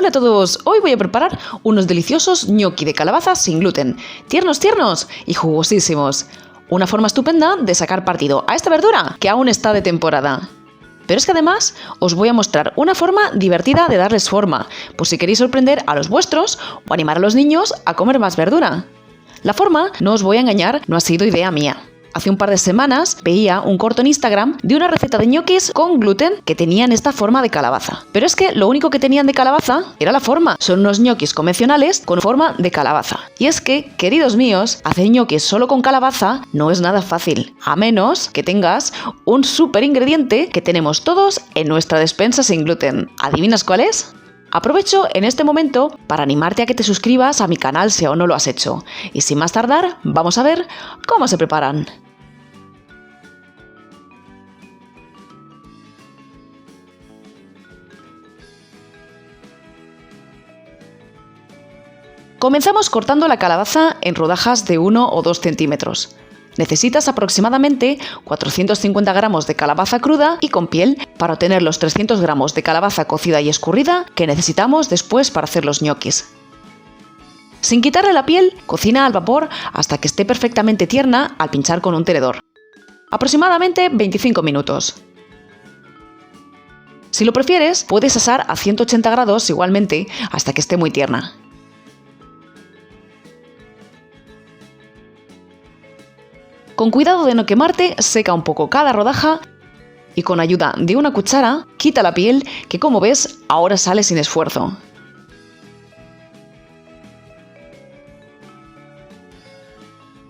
Hola a todos, hoy voy a preparar unos deliciosos gnocchi de calabaza sin gluten, tiernos y jugosísimos. Una forma estupenda de sacar partido a esta verdura que aún está de temporada. Pero es que además os voy a mostrar una forma divertida de darles forma, por si queréis sorprender a los vuestros o animar a los niños a comer más verdura. La forma, no os voy a engañar, no ha sido idea mía. Hace un par de semanas veía un corto en Instagram de una receta de ñoquis con gluten que tenían esta forma de calabaza. Pero es que lo único que tenían de calabaza era la forma. Son unos ñoquis convencionales con forma de calabaza. Y es que, queridos míos, hacer ñoquis solo con calabaza no es nada fácil, a menos que tengas un super ingrediente que tenemos todos en nuestra despensa sin gluten. ¿Adivinas cuál es? Aprovecho en este momento para animarte a que te suscribas a mi canal si aún no lo has hecho. Y sin más tardar, vamos a ver cómo se preparan. Comenzamos cortando la calabaza en rodajas de 1 o 2 centímetros. Necesitas aproximadamente 450 gramos de calabaza cruda y con piel para obtener los 300 gramos de calabaza cocida y escurrida que necesitamos después para hacer los ñoquis. Sin quitarle la piel, cocina al vapor hasta que esté perfectamente tierna al pinchar con un tenedor. Aproximadamente 25 minutos. Si lo prefieres, puedes asar a 180 grados igualmente hasta que esté muy tierna. Con cuidado de no quemarte, seca un poco cada rodaja y con ayuda de una cuchara, quita la piel que, como ves, ahora sale sin esfuerzo.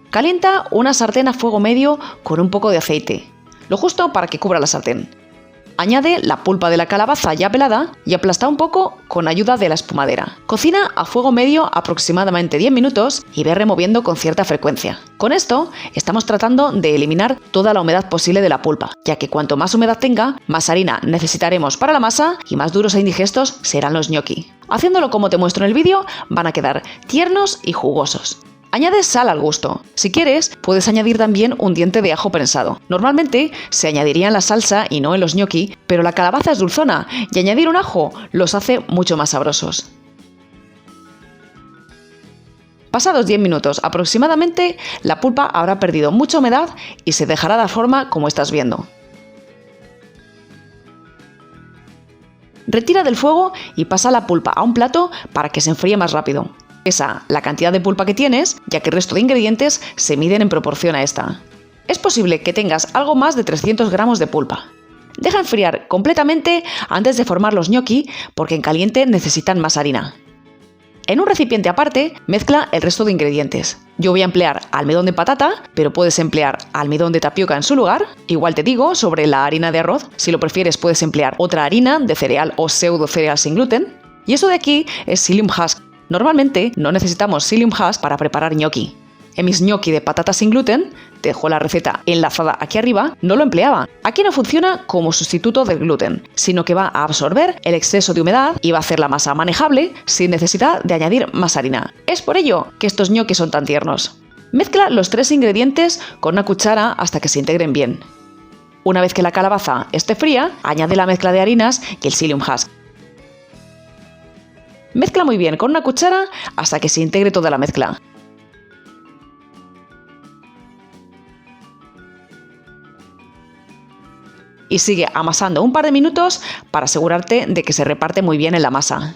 Calienta una sartén a fuego medio con un poco de aceite, lo justo para que cubra la sartén. Añade la pulpa de la calabaza ya pelada y aplasta un poco con ayuda de la espumadera. Cocina a fuego medio aproximadamente 10 minutos y ve removiendo con cierta frecuencia. Con esto estamos tratando de eliminar toda la humedad posible de la pulpa, ya que cuanto más humedad tenga, más harina necesitaremos para la masa y más duros e indigestos serán los gnocchi. Haciéndolo como te muestro en el vídeo, van a quedar tiernos y jugosos. Añade sal al gusto. Si quieres, puedes añadir también un diente de ajo prensado. Normalmente se añadiría en la salsa y no en los gnocchi, pero la calabaza es dulzona y añadir un ajo los hace mucho más sabrosos. Pasados 10 minutos aproximadamente, la pulpa habrá perdido mucha humedad y se dejará dar forma como estás viendo. Retira del fuego y pasa la pulpa a un plato para que se enfríe más rápido. Pesa la cantidad de pulpa que tienes, ya que el resto de ingredientes se miden en proporción a esta. Es posible que tengas algo más de 300 gramos de pulpa. Deja enfriar completamente antes de formar los gnocchi, porque en caliente necesitan más harina. En un recipiente aparte, mezcla el resto de ingredientes. Yo voy a emplear almidón de patata, pero puedes emplear almidón de tapioca en su lugar. Igual te digo sobre la harina de arroz, si lo prefieres puedes emplear otra harina de cereal o pseudo cereal sin gluten. Y eso de aquí es psyllium husk. Normalmente no necesitamos psyllium husk para preparar gnocchi. En mis gnocchi de patata sin gluten, te dejo la receta enlazada aquí arriba, no lo empleaba. Aquí no funciona como sustituto del gluten, sino que va a absorber el exceso de humedad y va a hacer la masa manejable sin necesidad de añadir más harina. Es por ello que estos gnocchi son tan tiernos. Mezcla los 3 ingredientes con una cuchara hasta que se integren bien. Una vez que la calabaza esté fría, añade la mezcla de harinas y el psyllium husk. Mezcla muy bien con una cuchara hasta que se integre toda la mezcla. Y sigue amasando un par de minutos para asegurarte de que se reparte muy bien en la masa.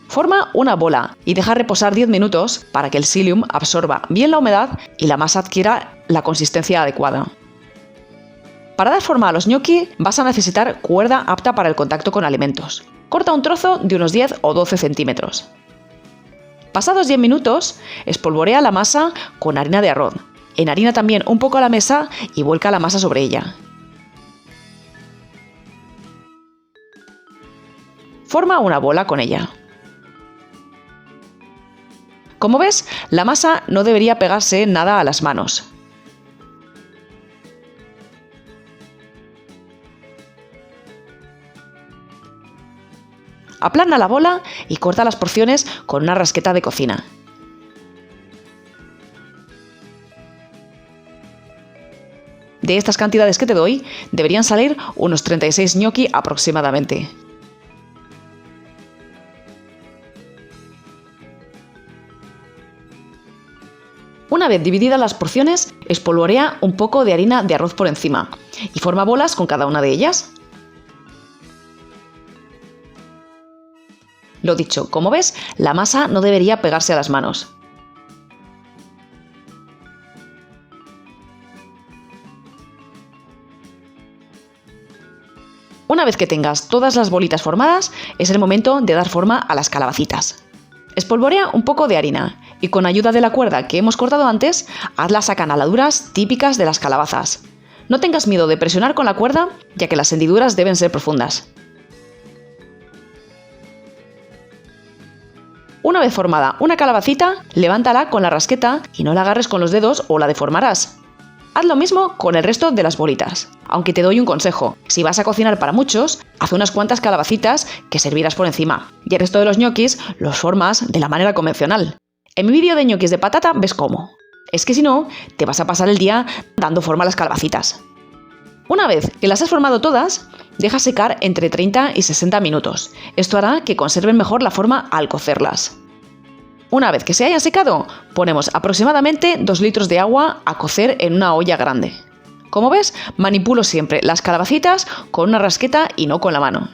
Forma una bola y deja reposar 10 minutos para que el psyllium absorba bien la humedad y la masa adquiera la consistencia adecuada. Para dar forma a los gnocchi vas a necesitar cuerda apta para el contacto con alimentos. Corta un trozo de unos 10 o 12 centímetros. Pasados 10 minutos, espolvorea la masa con harina de arroz. Enharina también un poco la mesa y vuelca la masa sobre ella. Forma una bola con ella. Como ves, la masa no debería pegarse nada a las manos. Aplana la bola y corta las porciones con una rasqueta de cocina. De estas cantidades que te doy, deberían salir unos 36 gnocchi aproximadamente. Una vez divididas las porciones, espolvorea un poco de harina de arroz por encima y forma bolas con cada una de ellas. Lo dicho, como ves, la masa no debería pegarse a las manos. Una vez que tengas todas las bolitas formadas, es el momento de dar forma a las calabacitas. Espolvorea un poco de harina y con ayuda de la cuerda que hemos cortado antes, haz las acanaladuras típicas de las calabazas. No tengas miedo de presionar con la cuerda, ya que las hendiduras deben ser profundas. Una vez formada una calabacita, levántala con la rasqueta y no la agarres con los dedos o la deformarás. Haz lo mismo con el resto de las bolitas, aunque te doy un consejo: si vas a cocinar para muchos, haz unas cuantas calabacitas que servirás por encima, y el resto de los ñoquis los formas de la manera convencional. En mi vídeo de ñoquis de patata ves cómo. Es que si no, te vas a pasar el día dando forma a las calabacitas. Una vez que las has formado todas, deja secar entre 30 y 60 minutos. Esto hará que conserven mejor la forma al cocerlas. Una vez que se hayan secado, ponemos aproximadamente 2 litros de agua a cocer en una olla grande. Como ves, manipulo siempre las calabacitas con una rasqueta y no con la mano.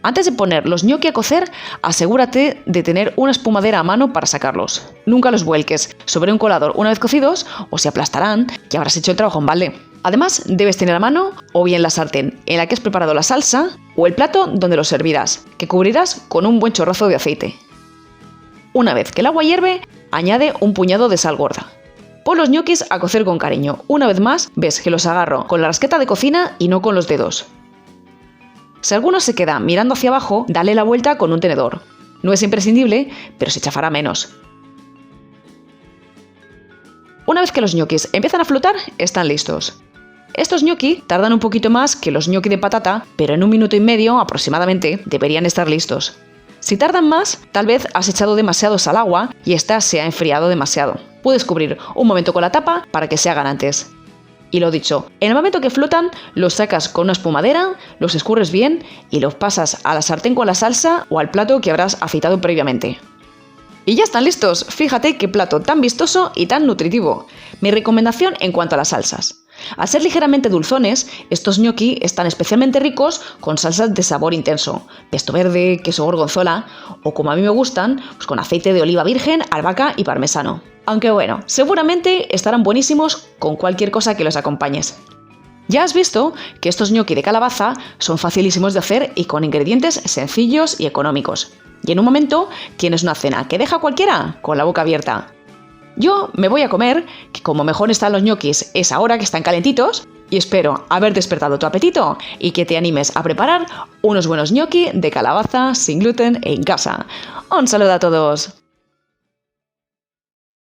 Antes de poner los gnocchi a cocer, asegúrate de tener una espumadera a mano para sacarlos. Nunca los vuelques sobre un colador una vez cocidos o se aplastarán y habrás hecho el trabajo en balde. Además, debes tener a mano o bien la sartén en la que has preparado la salsa o el plato donde los servirás, que cubrirás con un buen chorrazo de aceite. Una vez que el agua hierve, añade un puñado de sal gorda. Pon los ñoquis a cocer con cariño. Una vez más, ves que los agarro con la rasqueta de cocina y no con los dedos. Si alguno se queda mirando hacia abajo, dale la vuelta con un tenedor. No es imprescindible, pero se chafará menos. Una vez que los ñoquis empiezan a flotar, están listos. Estos gnocchi tardan un poquito más que los gnocchi de patata, pero en 1 minuto y medio aproximadamente deberían estar listos. Si tardan más, tal vez has echado demasiado sal al agua y ésta se ha enfriado demasiado. Puedes cubrir un momento con la tapa para que se hagan antes. Y lo dicho, en el momento que flotan, los sacas con una espumadera, los escurres bien y los pasas a la sartén con la salsa o al plato que habrás aceitado previamente. Y ya están listos. Fíjate qué plato tan vistoso y tan nutritivo. Mi recomendación en cuanto a las salsas: al ser ligeramente dulzones, estos gnocchi están especialmente ricos con salsas de sabor intenso, pesto verde, queso gorgonzola o, como a mí me gustan, pues con aceite de oliva virgen, albahaca y parmesano. Aunque bueno, seguramente estarán buenísimos con cualquier cosa que los acompañes. Ya has visto que estos gnocchi de calabaza son facilísimos de hacer y con ingredientes sencillos y económicos. Y en un momento tienes una cena que deja a cualquiera con la boca abierta. Yo me voy a comer, que como mejor están los ñoquis es ahora que están calentitos, y espero haber despertado tu apetito y que te animes a preparar unos buenos gnocchi de calabaza sin gluten en casa. Un saludo a todos.